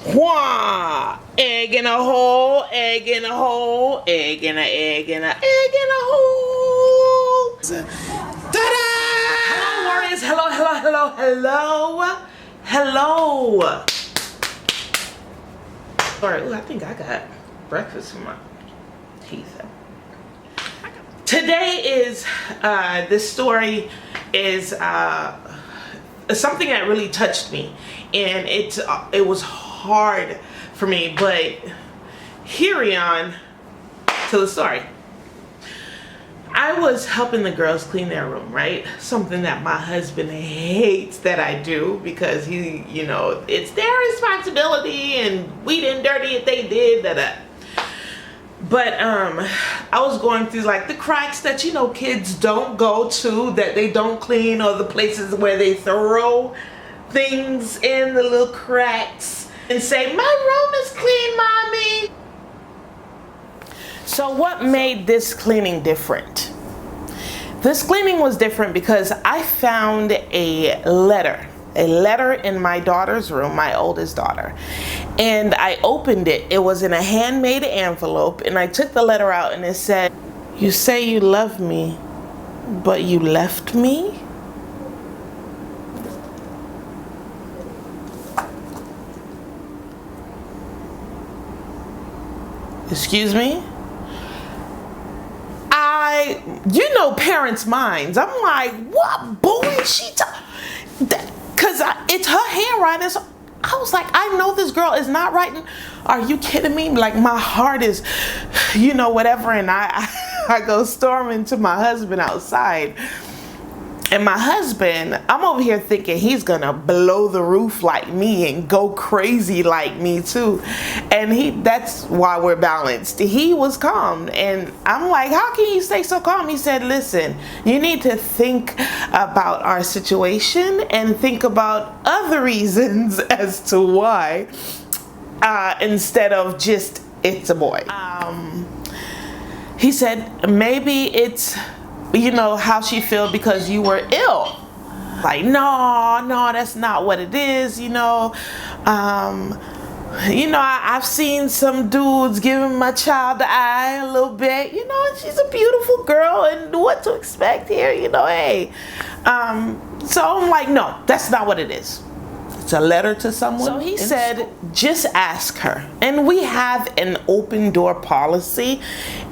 Wah! Egg in a hole, egg in a hole, egg in a egg in a egg in a hole. Ta-da! Hello, warriors. Hello, hello, hello, hello. Hello. Sorry, ooh, I think I got breakfast in my teeth. Today is, this story is something that really touched me, and it was hard for me, but here on to the story. I was helping the girls clean their room, right? Something that my husband hates that I do, because he, you know, it's their responsibility and we didn't dirty it, they did, But I was going through like the cracks that, you know, kids don't go to, that they don't clean, or the places where they throw things in the little cracks and say, my room is clean, mommy. So what made this cleaning different? This cleaning was different because I found a letter in my daughter's room, my oldest daughter, and I opened it. It was in a handmade envelope, and I took the letter out, and it said, "You say you love me, but you left me?" Excuse me? You know parents' minds. I'm like, what boy is she because it's her handwriting. So I was like, I know this girl is not writing. Are you kidding me? Like, my heart is, you know, whatever. And I go storming to my husband outside. And my husband, I'm over here thinking he's gonna blow the roof like me and go crazy like me too. And that's why we're balanced. He was calm, and I'm like, how can you stay so calm? He said, listen, you need to think about our situation and think about other reasons as to why, instead of just, it's a boy. He said, maybe it's, you know, how she feel because you were ill. Like, no, that's not what it is, you know. I've seen some dudes giving my child the eye a little bit, you know, and she's a beautiful girl, and what to expect here, you know, hey. So I'm like, no, that's not what it is. It's a letter to someone. So he said, just ask her. And we have an open door policy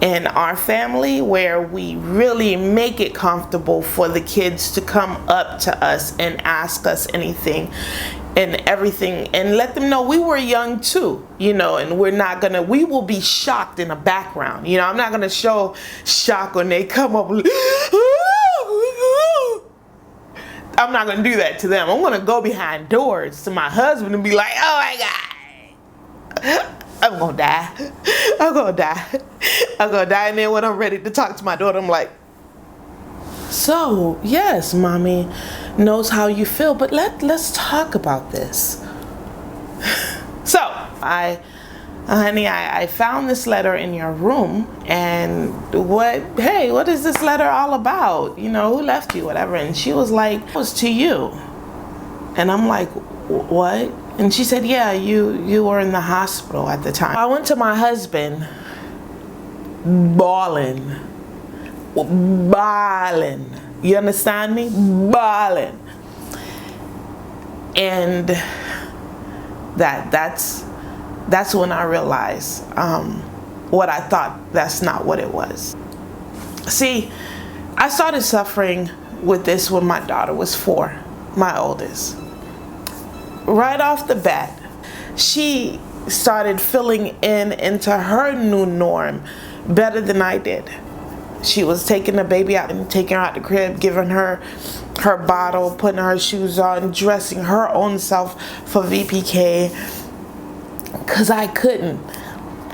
in our family where we really make it comfortable for the kids to come up to us and ask us anything and everything, and let them know we were young too, you know, and we will be shocked in the background. You know, I'm not gonna show shock when they come up. I'm not gonna do that to them. I'm gonna go behind doors to my husband and be like, oh my God, I'm gonna die. I'm gonna die. And then when I'm ready to talk to my daughter, I'm like, so yes, mommy knows how you feel, but let's talk about this. So honey, I found this letter in your room, and what is this letter all about? You know, who left you, whatever. And she was like, it was to you. And I'm like, what? And she said, yeah, you were in the hospital at the time. I went to my husband, bawling. You understand me? Bawling. And that's when I realized what I thought, that's not what it was. See, I started suffering with this when my daughter was 4, my oldest. Right off the bat, she started filling into her new norm better than I did. She was taking the baby out and taking her out the crib, giving her her bottle, putting her shoes on, dressing her own self for VPK, because I couldn't.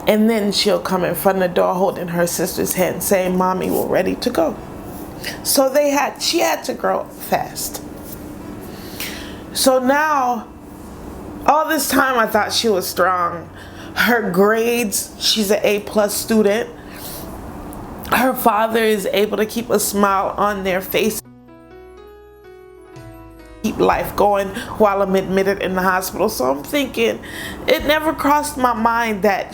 And then she'll come in front of the door holding her sister's hand saying, mommy, we're ready to go. So she had to grow fast. So now, all this time I thought she was strong. Her grades, she's an A+ student. Her father is able to keep a smile on their face. keep life going while I'm admitted in the hospital. So I'm thinking, it never crossed my mind that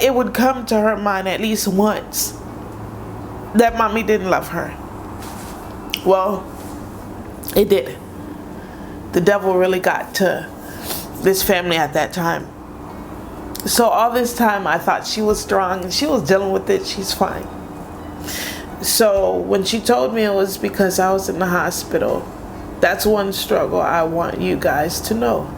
it would come to her mind at least once that mommy didn't love her. Well, it did. The devil really got to this family at that time. So all this time I thought she was strong and she was dealing with it. She's fine. So when she told me it was because I was in the hospital, that's one struggle I want you guys to know.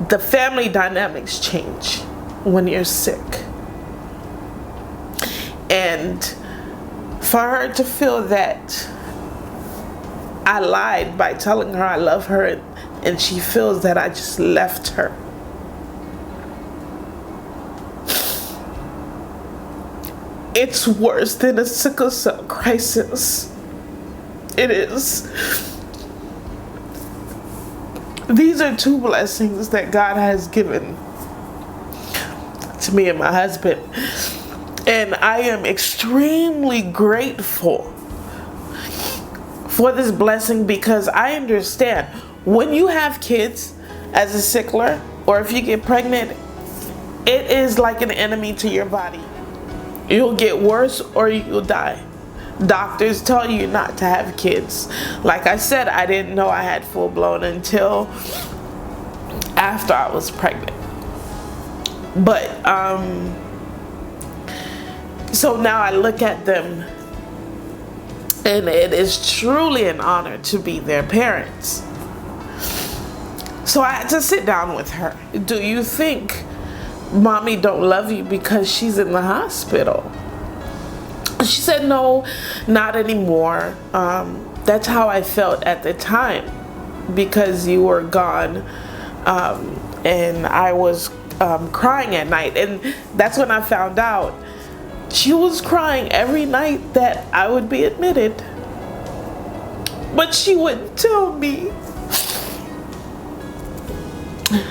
The family dynamics change when you're sick. And for her to feel that I lied by telling her I love her, and she feels that I just left her. It's worse than a sickle cell crisis. It is. These are two blessings that God has given to me and my husband. And I am extremely grateful for this blessing, because I understand when you have kids as a sickler, or if you get pregnant, it is like an enemy to your body. You'll get worse or you'll die. Doctors tell you not to have kids. Like I said, I didn't know I had full blown until after I was pregnant. But so now I look at them, and it is truly an honor to be their parents. So I had to sit down with her. Do you think mommy don't love you because she's in the hospital? She said, no, not anymore. That's how I felt at the time, because you were gone, and I was crying at night. And that's when I found out she was crying every night that I would be admitted, but she wouldn't tell me.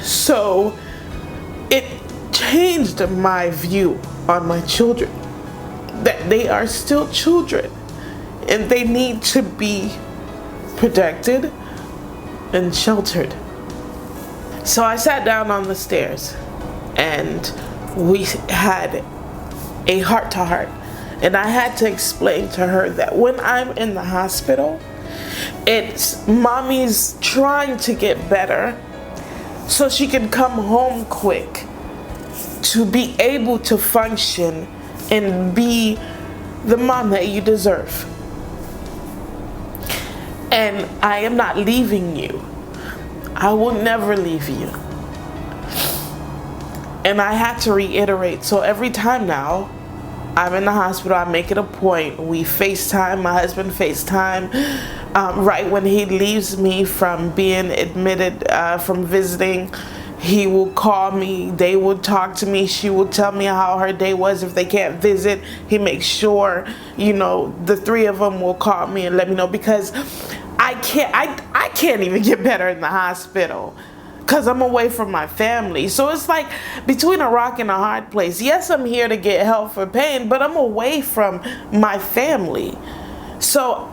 So it changed my view on my children, that they are still children and they need to be protected and sheltered. So I sat down on the stairs and we had a heart-to-heart, and I had to explain to her that when I'm in the hospital, it's mommy's trying to get better so she can come home quick to be able to function and be the mom that you deserve. And I am not leaving you. I will never leave you. And I had to reiterate. So every time now I'm in the hospital, I make it a point. We FaceTime, my husband FaceTime. Right when he leaves me from being admitted, from visiting, he will call me. They will talk to me. She will tell me how her day was. If they can't visit, he makes sure, the three of them will call me and let me know, because I can't even get better in the hospital, because I'm away from my family. So it's like between a rock and a hard place. Yes, I'm here to get help for pain, but I'm away from my family. So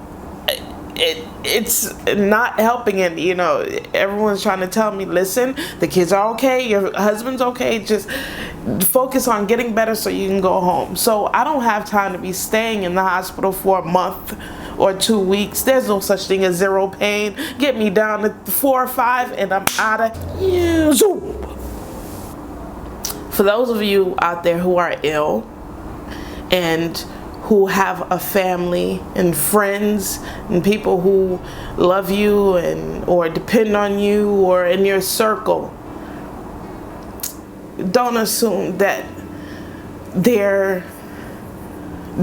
it's not helping. And everyone's trying to tell me, listen, the kids are okay, your husband's okay, just focus on getting better so you can go home. So I don't have time to be staying in the hospital for a month or 2 weeks. There's no such thing as zero pain. Get me down to 4 or 5 and I'm out of here. For those of you out there who are ill and who have a family and friends and people who love you or depend on you or in your circle, don't assume that they're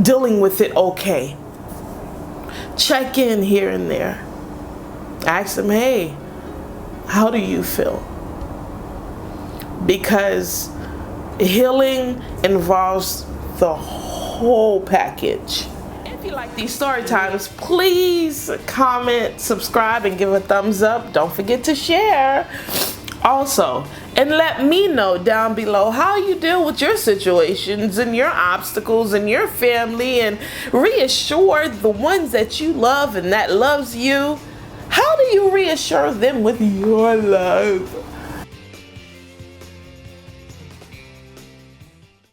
dealing with it okay. Check in here and there. Ask them, hey, how do you feel? Because healing involves the whole package. If you like these story times, please comment, subscribe, and give a thumbs up. Don't forget to share. Also, And let me know down below how you deal with your situations and your obstacles and your family, and reassure the ones that you love and that loves you. How do you reassure them with your love?